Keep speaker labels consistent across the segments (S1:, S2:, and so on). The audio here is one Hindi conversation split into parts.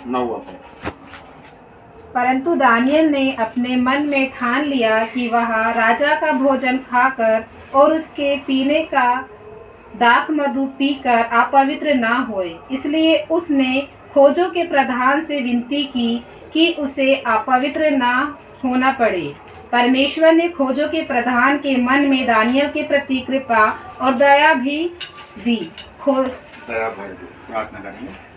S1: 9वां पद।
S2: परंतु दानियल ने अपने मन में ठान लिया कि वह राजा का भोजन खाकर और उसके पीने का दाख मधु पीकर अपवित्र ना होए, इसलिए उसने खोजों के प्रधान से विनती की कि उसे अपवित्र ना होना पड़े। परमेश्वर ने खोजों के प्रधान के मन में दानियल के प्रति कृपा और दया भी दी।
S1: दया भर दी। प्रार्थना करेंगे।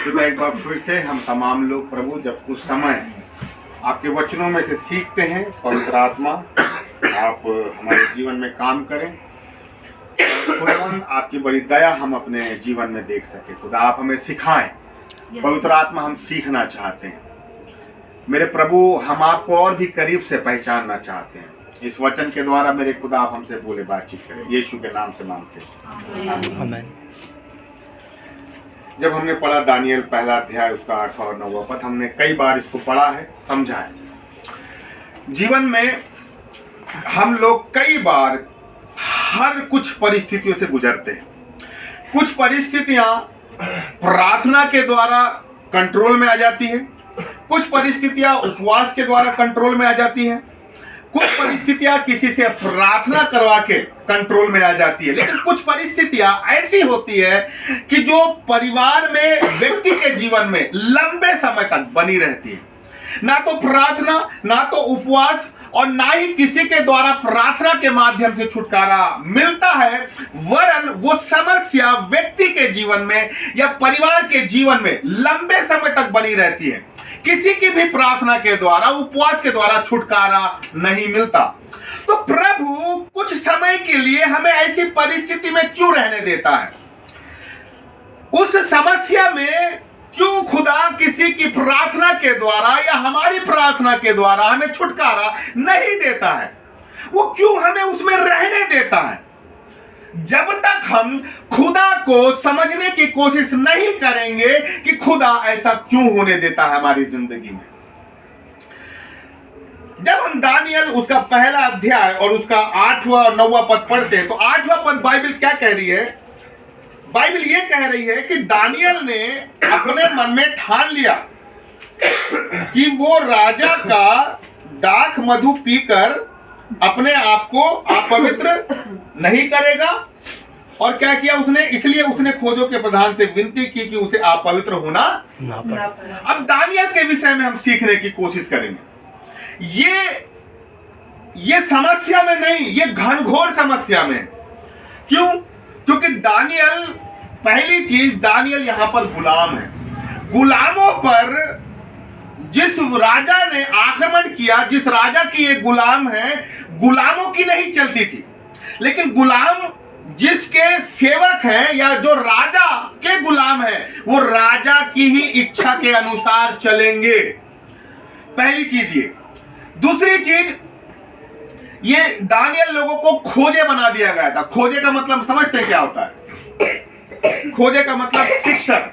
S1: तो एक बार फिर से हम तमाम लोग प्रभु जब कुछ समय आपके वचनों में से सीखते हैं, पवित्र आत्मा आप हमारे जीवन में काम करें। खुदावंद आपकी बड़ी दया हम अपने जीवन में देख सके। खुदा आप हमें सिखाएं। पवित्र आत्मा हम सीखना चाहते हैं मेरे प्रभु, हम आपको और भी करीब से पहचानना चाहते हैं। इस वचन के द्वारा मेरे खुदा आप हमसे बोले, बातचीत करें। यीशु के नाम से मांगते हैं, आमीन। जब हमने पढ़ा दानियल पहला अध्याय उसका 8वां और 9वां पद, हमने कई बार इसको पढ़ा है, समझा है। जीवन में हम लोग कई बार हर कुछ परिस्थितियों से गुजरते हैं। कुछ परिस्थितियां प्रार्थना के द्वारा कंट्रोल में आ जाती है, कुछ परिस्थितियां उपवास के द्वारा कंट्रोल में आ जाती हैं, कुछ परिस्थितियां किसी से प्रार्थना करवा के कंट्रोल में आ जाती है। लेकिन कुछ परिस्थितियां ऐसी होती है कि जो परिवार में, व्यक्ति के जीवन में लंबे समय तक बनी रहती है। ना तो प्रार्थना, ना तो उपवास और ना ही किसी के द्वारा प्रार्थना के माध्यम से छुटकारा मिलता है, वरन वो समस्या व्यक्ति के जीवन में या परिवार के जीवन में लंबे समय तक बनी रहती है। किसी की भी प्रार्थना के द्वारा, उपवास के द्वारा छुटकारा नहीं मिलता। तो प्रभु कुछ समय के लिए हमें ऐसी परिस्थिति में क्यों रहने देता है? उस समस्या में क्यों खुदा किसी की प्रार्थना के द्वारा या हमारी प्रार्थना के द्वारा हमें छुटकारा नहीं देता है? वो क्यों हमें उसमें रहने देता है? जब तक हम खुदा को समझने की कोशिश नहीं करेंगे कि खुदा ऐसा क्यों होने देता है हमारी जिंदगी में। जब हम दानियल उसका पहला अध्याय और उसका 8वां और 9वां पद पढ़ते हैं, तो 8वां पद बाइबल क्या कह रही है? बाइबल ये कह रही है कि दानियल ने अपने मन में ठान लिया कि वो राजा का दाख मधु पीकर अपने आप को अपवित्र नहीं करेगा। और क्या किया उसने? इसलिए उसने खोजों के प्रधान से विनती की कि उसे अपवित्र होना ना पड़े। अब दानियल के विषय में हम सीखने की कोशिश करेंगे। ये समस्या में नहीं, ये घनघोर समस्या में। क्यों? क्योंकि दानियल, पहली चीज, दानियल यहां पर गुलाम है। गुलामों पर जिस राजा ने आक्रमण किया, जिस राजा की ये गुलाम है, गुलामों की नहीं चलती थी, लेकिन गुलाम जिसके सेवक हैं या जो राजा के गुलाम हैं, वो राजा की ही इच्छा के अनुसार चलेंगे। पहली चीज ये। दूसरी चीज, ये दानियल लोगों को खोजे बना दिया गया था। खोजे का मतलब समझते हैं क्या होता है? खोजे का मतलब शिक्षक,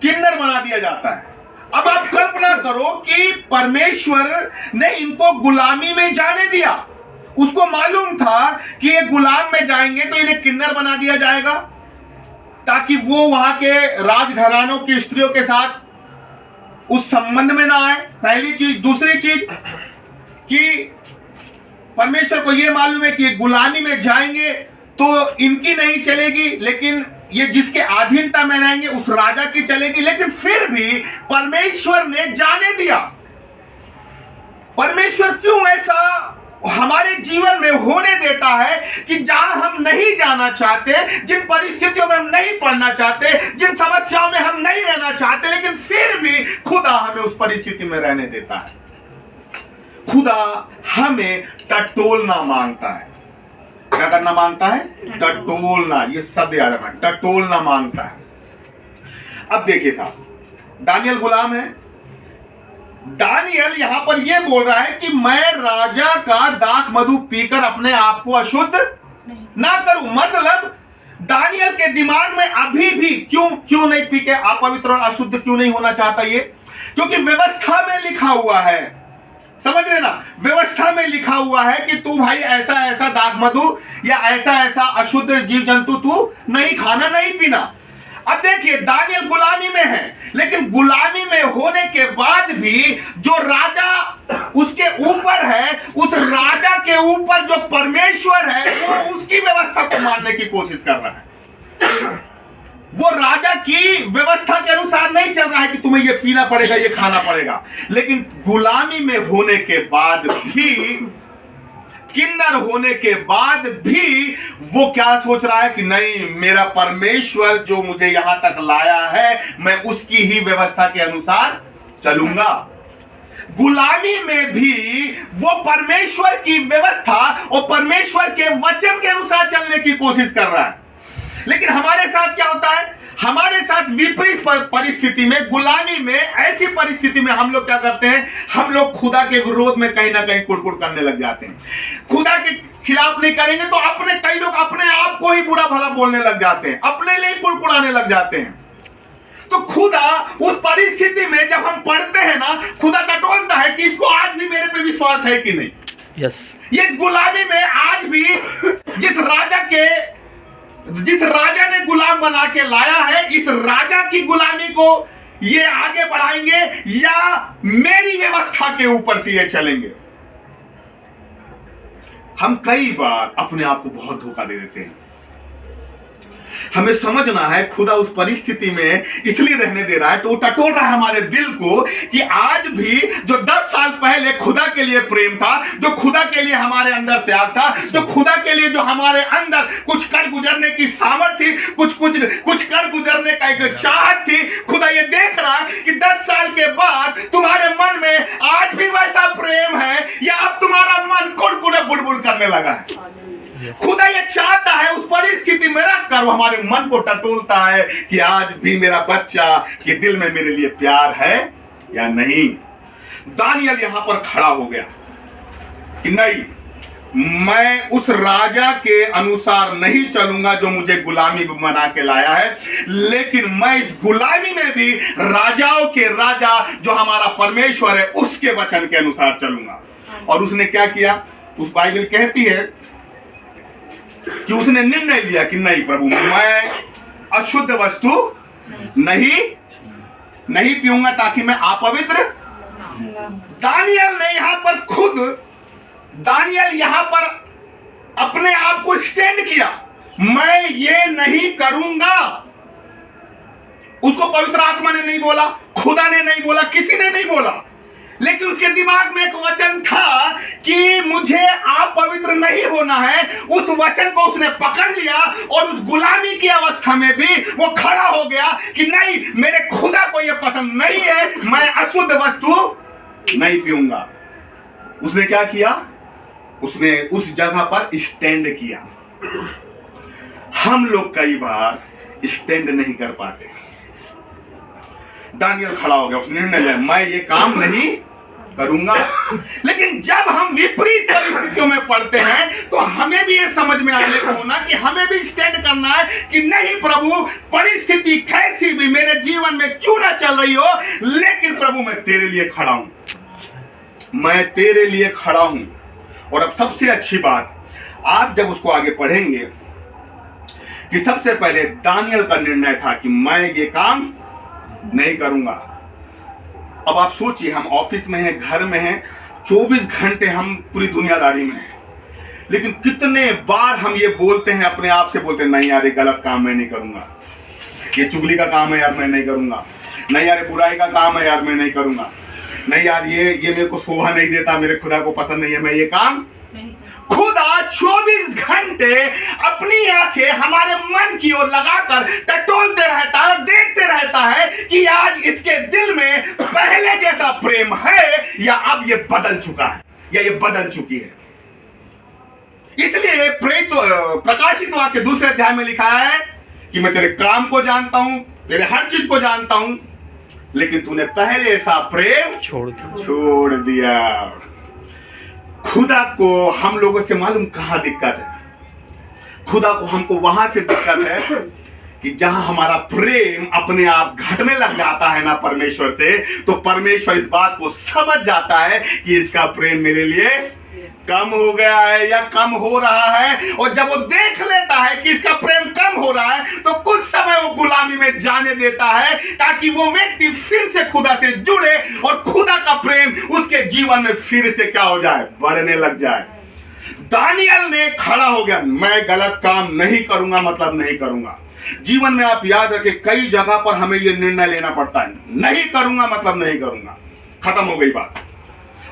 S1: किन्नर बना दिया जाता है। अब आप कल्पना करो कि परमेश्वर ने इनको गुलामी में जाने दिया। उसको मालूम था कि ये गुलाम में जाएंगे तो इन्हें किन्नर बना दिया जाएगा, ताकि वो वहां के राजघरानों की स्त्रियों के साथ उस संबंध में ना आए। पहली चीज। दूसरी चीज कि परमेश्वर को यह मालूम है कि ये गुलामी में जाएंगे तो इनकी नहीं चलेगी, लेकिन ये जिसके अधीनता में रहेंगे उस राजा की चलेगी। लेकिन फिर भी परमेश्वर ने जाने दिया। परमेश्वर क्यों ऐसा हमारे जीवन में होने देता है कि जहां हम नहीं जाना चाहते, जिन परिस्थितियों में हम नहीं पढ़ना चाहते, जिन समस्याओं में हम नहीं रहना चाहते, लेकिन फिर भी खुदा हमें उस परिस्थिति में रहने देता है। खुदा हमें टटोलना मांगता है। क्या करना मांगता है? टटोलना। ये शब्द याद रखना, टटोलना मांगता है। अब देखिए साहब, दानियल गुलाम है। दानियल यहां पर यह बोल रहा है कि मैं राजा का दाख मधु पीकर अपने आप को अशुद्ध ना करूं। मतलब दानियल के दिमाग में अभी भी क्यों नहीं पी के अपवित्र और अशुद्ध क्यों नहीं होना चाहता ये? क्योंकि व्यवस्था में लिखा हुआ है। समझ रहे ना? व्यवस्था में लिखा हुआ है कि तू भाई ऐसा ऐसा दाख मधु या ऐसा ऐसा अशुद्ध जीव जंतु तू नहीं खाना, नहीं पीना। अब देखिए दानियल गुलामी में है, लेकिन गुलामी में होने के बाद भी जो राजा उसके ऊपर है, उस राजा के ऊपर जो परमेश्वर है वो उसकी व्यवस्था को मानने की कोशिश कर रहा है। वो राजा की व्यवस्था के अनुसार नहीं चल रहा है कि तुम्हें ये पीना पड़ेगा, ये खाना पड़ेगा। लेकिन गुलामी में होने के बाद भी, किन्नर होने के बाद भी वो क्या सोच रहा है कि नहीं, मेरा परमेश्वर जो मुझे यहां तक लाया है मैं उसकी ही व्यवस्था के अनुसार चलूंगा। गुलामी में भी वो परमेश्वर की व्यवस्था और परमेश्वर के वचन के अनुसार चलने की कोशिश कर रहा है। लेकिन हमारे साथ क्या होता है, हमारे साथ विपरीत परिस्थिति में, गुलामी में, ऐसी परिस्थिति में हम लोग क्या करते हैं, हम लोग खुदा के विरोध में कहीं ना कहीं कुड़कुड़ करने लग जाते हैं। खुदा के खिलाफ नहीं करेंगे तो कई लोग अपने आप को ही बुरा भला बोलने लग जाते हैं, अपने लिए कुड़कुड़ाने लग जाते हैं। तो खुदा उस परिस्थिति में जब हम पढ़ते हैं ना, खुदा टटोलता है कि इसको आज भी मेरे पे विश्वास है कि नहीं। ये गुलामी में आज भी जिस राजा ने गुलाम बना के लाया है, इस राजा की गुलामी को ये आगे बढ़ाएंगे या मेरी व्यवस्था के ऊपर से ये चलेंगे। हम कई बार अपने आप को बहुत धोखा दे देते हैं। हमें समझना है खुदा उस परिस्थिति में इसलिए रहने दे रहा है, तो वो टटोल रहा है हमारे दिल को कि आज भी जो 10 साल पहले खुदा के लिए प्रेम था, जो खुदा के लिए हमारे अंदर त्याग था, जो खुदा के लिए जो हमारे अंदर कुछ कर गुजरने की सामर्थ्य थी, कुछ कर गुजरने का एक चाहत थी, खुदा ये देख रहा है कि 10 साल के बाद तुम्हारे मन में आज भी वैसा प्रेम है या अब तुम्हारा मन कुड़कुड़े बुड़बुड़ करने लगा है। खुदा ये चाहता है उस परिस्थिति में रखकर वो हमारे मन को टटोलता है कि आज भी मेरा बच्चा के दिल में मेरे लिए प्यार है या नहीं। दानियल यहां पर खड़ा हो गया कि नहीं, मैं उस राजा के अनुसार नहीं चलूंगा जो मुझे गुलामी में बना के लाया है, लेकिन मैं इस गुलामी में भी राजाओं के राजा जो हमारा परमेश्वर है उसके वचन के अनुसार चलूंगा। और उसने क्या किया, उस बाइबल कहती है कि उसने निर्णय लिया कि नहीं प्रभु, मैं अशुद्ध वस्तु नहीं पीऊंगा ताकि मैं अपवित्र। दानियल यहां पर अपने आप को स्टैंड किया, मैं ये नहीं करूंगा। उसको पवित्र आत्मा ने नहीं बोला, खुदा ने नहीं बोला, किसी ने नहीं बोला, लेकिन उसके दिमाग में एक वचन था कि मुझे आप पवित्र नहीं होना है। उस वचन को उसने पकड़ लिया और उस गुलामी की अवस्था में भी वो खड़ा हो गया कि नहीं, मेरे खुदा को यह पसंद नहीं है, मैं अशुद्ध वस्तु नहीं पीऊंगा। उसने क्या किया, उसने उस जगह पर स्टैंड किया। हम लोग कई बार स्टैंड नहीं कर पाते। दानियल खड़ा हो गया, उसने निर्णय लिया मैं ये काम नहीं करूंगा। लेकिन जब हम विपरीत परिस्थितियों में पड़ते हैं तो हमें भी ये समझ में आने को होना कि हमें भी स्टैंड करना है कि नहीं प्रभु, परिस्थिति कैसी भी मेरे जीवन में क्यों ना चल रही हो, लेकिन प्रभु मैं तेरे लिए खड़ा हूं, मैं तेरे लिए खड़ा हूं। और अब सबसे अच्छी बात, आप जब उसको आगे पढ़ेंगे कि सबसे पहले दानियल का निर्णय था कि मैं ये काम नहीं करूंगा। अब आप सोचिए, हम ऑफिस में हैं, घर में हैं, 24 घंटे हम पूरी दुनियादारी में हैं, लेकिन कितने बार हम ये बोलते हैं, अपने आप से बोलते हैं नहीं यार ये गलत काम मैं नहीं करूंगा, ये चुगली का काम है यार मैं नहीं करूंगा, नहीं यार ये बुराई का काम है यार मैं नहीं करूंगा, नहीं यार ये मेरे को शोभा नहीं देता, मेरे खुदा को पसंद नहीं है, मैं ये काम। खुदा 24 घंटे अपनी आंखें हमारे मन की ओर लगाकर टटोलते रहता है, देखते रहता है कि आज इसके दिल में पहले जैसा प्रेम है या अब ये बदल चुका है या ये बदल चुकी है। इसलिए प्रकाशित वाक्य 2 अध्याय में लिखा है कि मैं तेरे काम को जानता हूं, तेरे हर चीज को जानता हूं, लेकिन तूने पहले ऐसा प्रेम छोड़ दिया। खुदा को हम लोगों से मालूम कहां दिक्कत है, खुदा को हमको वहां से दिक्कत है कि जहां हमारा प्रेम अपने आप घटने लग जाता है ना परमेश्वर से, तो परमेश्वर इस बात को समझ जाता है कि इसका प्रेम मेरे लिए कम हो गया है या कम हो रहा है, और जब वो देख लेता है कि इसका प्रेम कम हो रहा है तो कुछ समय वो गुलामी में जाने देता है, ताकि वो व्यक्ति फिर से खुदा से जुड़े और खुदा का प्रेम उसके जीवन में फिर से क्या हो जाए, बढ़ने लग जाए। दानियल ने खड़ा हो गया, मैं गलत काम नहीं करूंगा मतलब नहीं करूंगा। जीवन में आप याद रखें, कई जगह पर हमें यह निर्णय लेना पड़ता है, नहीं करूंगा मतलब नहीं करूंगा, खत्म हो गई बात।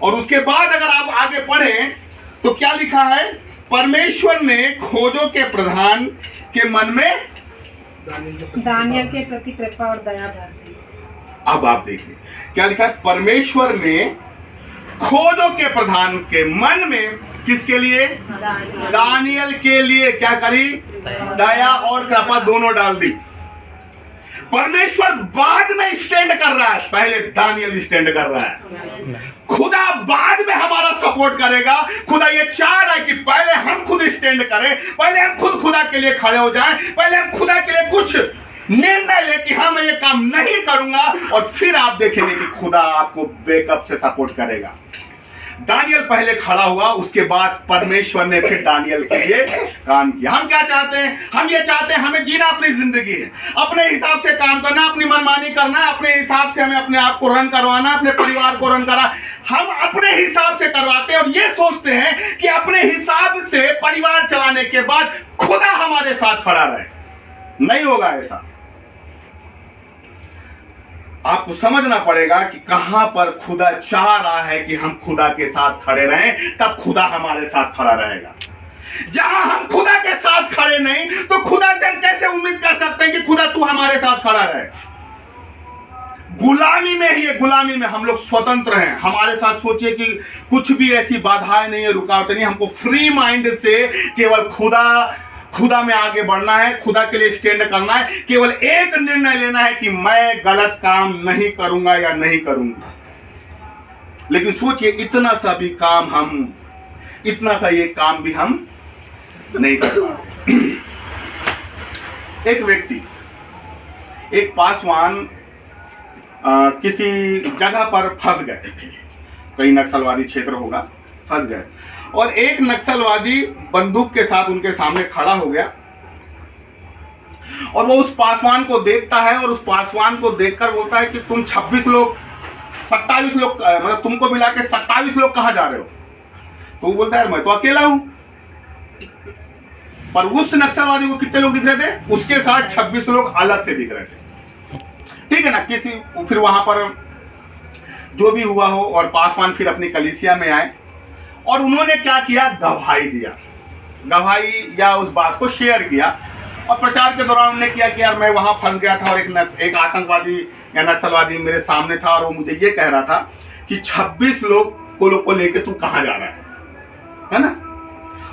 S1: और उसके बाद अगर आप आगे पढ़ें तो क्या लिखा है, परमेश्वर ने खोजों के प्रधान के मन में
S2: दानियल के प्रति कृपा और दया भर दी।
S1: अब आप देखिए क्या लिखा है, परमेश्वर ने खोजों के प्रधान के मन में किसके लिए, दानियल के लिए क्या करी, दया और कृपा दोनों डाल दी। परमेश्वर बाद में स्टैंड कर रहा है, पहले दानियल स्टैंड कर रहा है। खुदा बाद में हमारा सपोर्ट करेगा। खुदा ये चाह रहा है कि पहले हम खुद स्टैंड करें, पहले हम खुद खुदा के लिए खड़े हो जाएं, पहले हम खुदा के लिए कुछ निर्णय ले कि हाँ मैं ये काम नहीं करूंगा, और फिर आप देखेंगे कि खुदा आपको बैकअप से सपोर्ट करेगा। दानियल पहले खड़ा हुआ, उसके बाद परमेश्वर ने फिर दानियल के लिए काम किया। हम क्या चाहते हैं, हम ये चाहते हैं हमें जीना अपनी जिंदगी है, अपने हिसाब से काम करना, अपनी मनमानी करना, अपने हिसाब से हमें अपने आप को रन करवाना, अपने परिवार को रन करना। हम अपने हिसाब से करवाते हैं और ये सोचते हैं कि अपने हिसाब से परिवार चलाने के बाद खुदा हमारे साथ खड़ा रहे। नहीं होगा ऐसा। आपको समझना पड़ेगा कि कहां पर खुदा चाह रहा है कि हम खुदा के साथ खड़े रहें, तब खुदा हमारे साथ खड़ा रहेगा। जहां हम खुदा के साथ खड़े नहीं, तो खुदा से हम कैसे उम्मीद कर सकते हैं कि खुदा तू हमारे साथ खड़ा रहे। गुलामी में ही है, गुलामी में हम लोग स्वतंत्र हैं। हमारे साथ सोचिए कि कुछ भी ऐसी बाधाएं नहीं है, रुकावटें नहीं। हमको फ्री माइंड से केवल खुदा में आगे बढ़ना है, खुदा के लिए स्टैंड करना है। केवल एक निर्णय लेना है कि मैं गलत काम नहीं करूंगा या नहीं करूंगा। लेकिन सोचिए इतना सा ये काम भी हम नहीं कर पाते। एक व्यक्ति, एक पासवान किसी जगह पर फंस गए, कहीं नक्सलवादी क्षेत्र होगा, फंस गए, और एक नक्सलवादी बंदूक के साथ उनके सामने खड़ा हो गया, और वो उस पासवान को देखता है और उस पासवान को देखकर बोलता है कि तुम 27 लोग मतलब तुमको मिला के 27 लोग कहां जा रहे हो। तो वो बोलता है मैं तो अकेला हूं। पर उस नक्सलवादी को कितने लोग दिख रहे थे, उसके साथ 26 लोग अलग से दिख रहे थे। ठीक है ना। फिर वहां पर जो भी हुआ हो, और पासवान फिर अपनी कलीसिया में आए और उन्होंने क्या किया, गवाही या उस बात को शेयर किया। और प्रचार के दौरान उन्होंने किया कि यार मैं वहां फंस गया था और एक आतंकवादी या नक्सलवादी मेरे सामने था और वो मुझे ये कह रहा था कि 26 लोग को लेके तू कहां जा रहा है ना।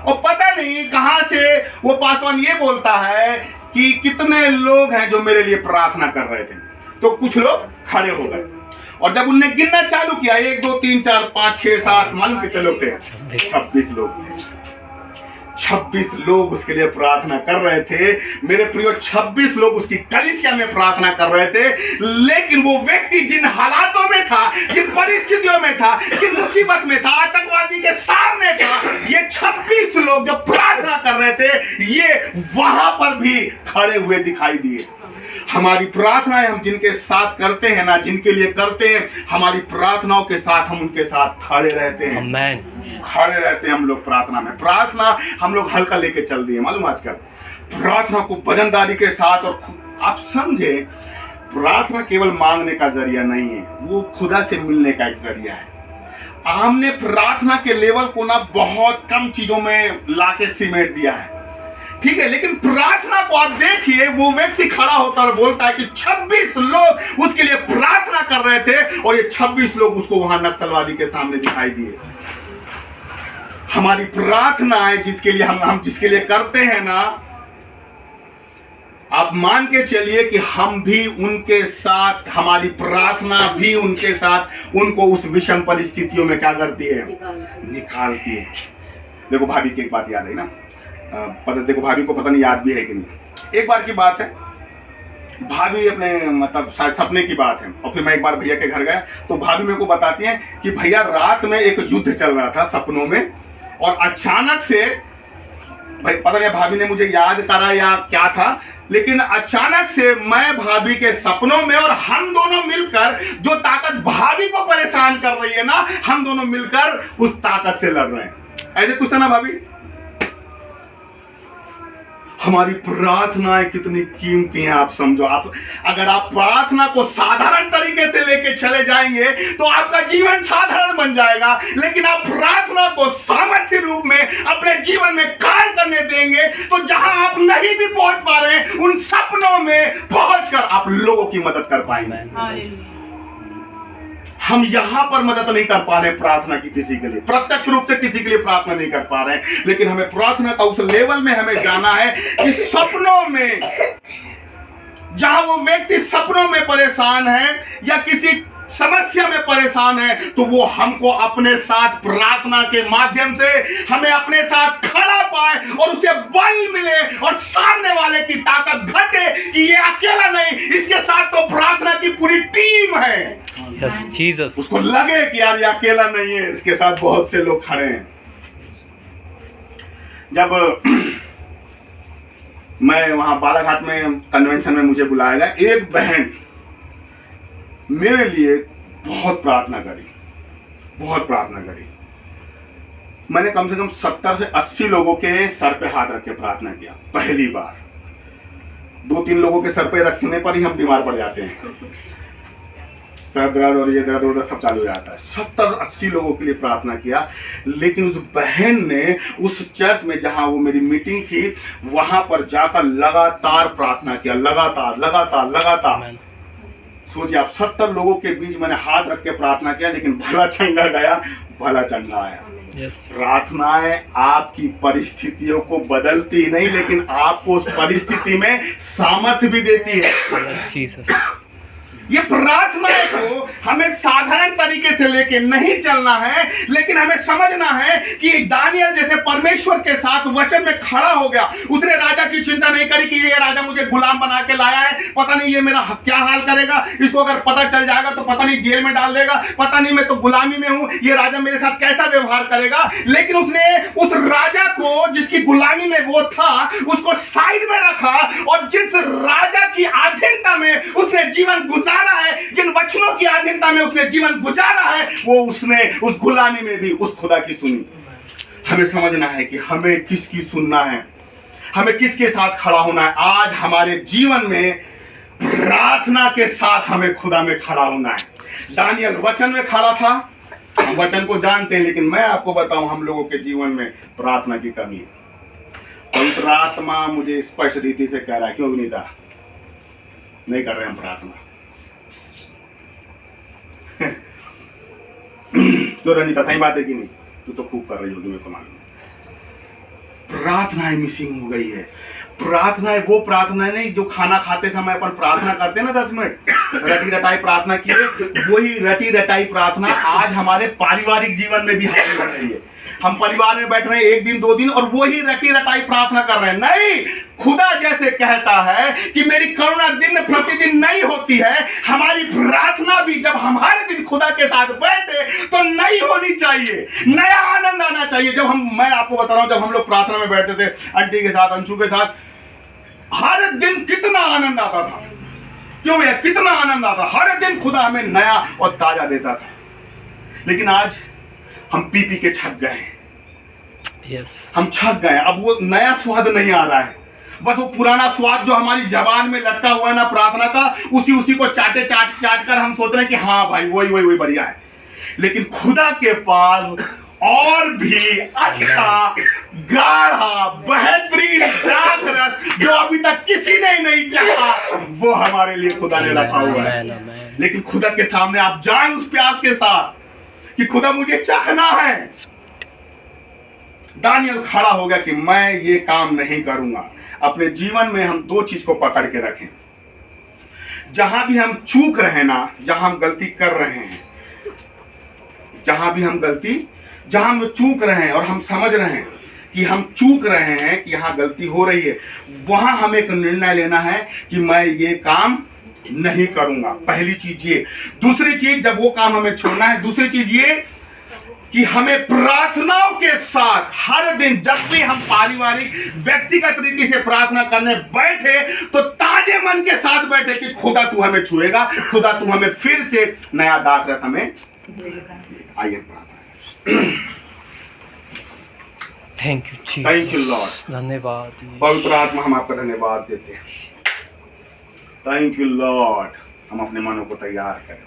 S1: और पता नहीं कहां से वो पासवान ये बोलता है कि कितने लोग हैं जो मेरे लिए प्रार्थना कर रहे थे। तो कुछ लोग खड़े हो गए, और जब उनने गिनना चालू किया, 1 2 3 4 5 6 7, मालूम कितने लोग थे, 26 लोग थे। 26 लोग उसके लिए प्रार्थना कर रहे थे। मेरे प्रियो, 26 लोग उसकी कलीसिया में प्रार्थना कर रहे थे। लेकिन वो व्यक्ति जिन हालातों में था, जिन परिस्थितियों में था, जिन मुसीबत में था, आतंकवादी के सामने था, ये 26 लोग जो प्रार्थना कर रहे थे, ये वहां पर भी खड़े हुए दिखाई दिए। हमारी प्रार्थनाएं हम जिनके साथ करते हैं ना, जिनके लिए करते हैं, हमारी प्रार्थनाओं के साथ हम उनके साथ खड़े रहते हैं। खड़े रहते हैं हम लोग प्रार्थना में। प्रार्थना हम लोग हल्का लेके चल दिए, मालूम आजकल। प्रार्थना को वजनदारी के साथ, और आप समझे, प्रार्थना केवल मांगने का जरिया नहीं है, वो खुदा से मिलने का एक जरिया है। हमने प्रार्थना के लेवल को ना बहुत कम चीजों में लाके सिमेट दिया है, ठीक है। लेकिन प्रार्थना को आप देखिए, वो व्यक्ति खड़ा होता और बोलता है कि 26 लोग उसके लिए प्रार्थना कर रहे थे, और ये 26 लोग उसको वहां नक्सलवादी के सामने दिखाई दिए। हमारी प्रार्थनाएं जिसके लिए हम जिसके लिए करते हैं ना, आप मान के चलिए कि हम भी उनके साथ, हमारी प्रार्थना भी उनके साथ उनको उस विषम परिस्थितियों में क्या करती है, निकालती है। देखो भाभी की एक बात याद है ना, देखो भाभी को पता नहीं याद भी है कि नहीं। एक बार की बात है, भाभी अपने मतलब शायद सपने की बात है, और फिर मैं एक बार भैया के घर गया तो भाभी मेरे को बताती हैं कि भैया रात में एक युद्ध चल रहा था सपनों में, और अचानक से, भाई पता नहीं भाभी ने मुझे याद करा या क्या था, लेकिन अचानक से मैं भाभी के सपनों में, और हम दोनों मिलकर जो ताकत भाभी को परेशान कर रही है ना, हम दोनों मिलकर उस ताकत से लड़ रहे हैं। ऐसे कुछ था ना भाभी? हमारी प्रार्थनाएं कितनी कीमती हैं आप समझो। आप अगर आप प्रार्थना को साधारण तरीके से लेके चले जाएंगे तो आपका जीवन साधारण बन जाएगा, लेकिन आप प्रार्थना को सामर्थ्य रूप में अपने जीवन में कार्य करने देंगे तो जहां आप नहीं भी पहुंच पा रहे हैं, उन सपनों में पहुंचकर आप लोगों की मदद कर पाएंगे। हम यहां पर मदद नहीं कर पा रहे प्रार्थना की किसी के लिए, प्रत्यक्ष रूप से किसी के लिए प्रार्थना नहीं कर पा रहे हैं, लेकिन हमें प्रार्थना का उस लेवल में हमें जाना है कि सपनों में, जहां वो व्यक्ति सपनों में परेशान है या किसी समस्या में परेशान है, तो वो हमको अपने साथ प्रार्थना के माध्यम से हमें अपने साथ खड़ा पाए और उसे बल मिले और सामने वाले की ताकत घटे कि ये अकेला नहीं, इसके साथ तो प्रार्थना की पूरी टीम है।
S3: Yes Jesus.
S1: उसको लगे कि यार ये अकेला नहीं है, इसके साथ बहुत से लोग खड़े हैं। जब मैं वहां बालाघाट में कन्वेंशन में मुझे बुलाया गया, एक बहन मेरे लिए बहुत प्रार्थना करी, बहुत प्रार्थना करी। मैंने कम से कम 70 से 80 लोगों के सर पे हाथ रख के प्रार्थना किया पहली बार। 2-3 लोगों के सर पे रखने पर ही हम बीमार पड़ जाते हैं, सर दर्द और ये दर्द उधर सब चालू हो जाता है। 70-80 लोगों के लिए प्रार्थना किया, लेकिन उस बहन ने उस चर्च में जहां वो मेरी मीटिंग थी वहां पर जाकर लगातार प्रार्थना किया, लगातार लगातार लगातार। सोचिए आप, 70 लोगों के बीच मैंने हाथ रख के प्रार्थना किया, लेकिन भला चंगा गया, भला चंगा आया। प्रार्थनाएं आपकी परिस्थितियों को बदलती नहीं, लेकिन आपको उस परिस्थिति में सामर्थ्य भी देती है। ये प्रार्थनाएं को हमें साधारण तरीके से लेके नहीं चलना है, लेकिन हमें समझना है कि दानियल जैसे परमेश्वर के साथ वचन में खड़ा हो गया। उसने राजा की चिंता नहीं करी कि ये राजा मुझे गुलाम बना के लाया है, पता नहीं ये मेरा क्या हाल करेगा, इसको अगर पता चल जाएगा तो पता नहीं जेल में डाल देगा, पता नहीं मैं तो गुलामी में हूं, ये राजा मेरे साथ कैसा व्यवहार करेगा। लेकिन उसने उस राजा को, जिसकी गुलामी में वो था, उसको साइड में रखा और जिस राजा की अधीनता में उसने जीवन गुजारा है, जिन वचनों की अधीनता में उसने जीवन गुजारा है, वो उसने उस गुलामी में भी उस खुदा की सुनी। हमें समझना है कि हमें किसकी सुनना है, हमें किसके साथ खड़ा होना है। आज हमारे जीवन में प्रार्थना के साथ हमें खुदा में खड़ा होना है। दानियल वचन में खड़ा था, हम वचन को जानते हैं, लेकिन मैं आपको बताऊं हम लोगों के जीवन में प्रार्थना की कमी है। पवित्र आत्मा मुझे स्पष्ट रीति से कह रहा है, क्यों नहीं था, नहीं कर रहे हम प्रार्थना। तो रंजिता सही बात है कि नहीं? तू तो खूब कर रही होगी, मेरे को मालूम है। प्रार्थनाएं मिसिंग हो गई है। प्रार्थनाएं वो प्रार्थना नहीं जो खाना खाते समय अपन प्रार्थना करते हैं ना 10 मिनट रटी रटाई प्रार्थना किए, वही रटी रटाई प्रार्थना आज हमारे पारिवारिक जीवन में भी हाजिर हो रही है। हम परिवार में बैठ रहे हैं 1 दिन 2 दिन और वही रटी रटाई प्रार्थना कर रहे हैं। नहीं, खुदा जैसे कहता है कि मेरी करुणा दिन प्रतिदिन नई होती है, हमारी प्रार्थना भी जब हमारे दिन खुदा के साथ बैठे तो नई होनी चाहिए, नया आनंद आना चाहिए। जब मैं आपको बता रहा हूं, जब हम लोग प्रार्थना में बैठते थे आंटी के साथ, अंशु के साथ, हर दिन कितना आनंद आता था। क्यों भैया, कितना आनंद आता, हर दिन खुदा हमें नया और ताजा देता था। लेकिन आज हम पी पी के छक गए हैं। हम छक गए, अब वो नया स्वाद नहीं आ रहा है। बस वो पुराना स्वाद जो हमारी जबान में लटका हुआ है ना प्रार्थना का, उसी को चाट कर हम सोच रहे हैं कि हाँ भाई वही बढ़िया है। लेकिन खुदा के पास और भी अच्छा, गाढ़ा, बेहतरीन दाख रस जो अभी तक किसी ने नहीं चाहा, वो हमारे लिए खुदा ने रखा हुआ है। लेकिन खुदा के सामने आप जाएं उस प्यास के साथ कि खुदा मुझे चखना है। दानियल खड़ा हो गया कि मैं ये काम नहीं करूंगा। अपने जीवन में हम 2 चीज को पकड़ के रखें। जहां भी हम चूक रहे ना, जहां हम गलती कर रहे हैं, जहां हम चूक रहे हैं और हम समझ रहे हैं कि हम चूक रहे हैं, कि यहां गलती हो रही है, वहां हमें एक निर्णय लेना है कि मैं ये काम नहीं करूंगा। पहली चीज ये। दूसरी चीज, जब वो काम हमें छोड़ना है, दूसरी चीज ये, कि हमें प्रार्थनाओं के साथ हर दिन जब भी हम पारिवारिक व्यक्तिगत रीति से प्रार्थना करने बैठे तो ताजे मन के साथ बैठे कि खुदा तू हमें छुएगा, खुदा तू हमें फिर से नया दाखरस हमें। आइए प्रार्थना।
S3: Thank you Jesus,
S1: thank you Lord.
S3: धन्यवाद
S1: पवित्र आत्मा हम आपका धन्यवाद देते हैं। Thank you Lord. हम अपने मनों को तैयार करें।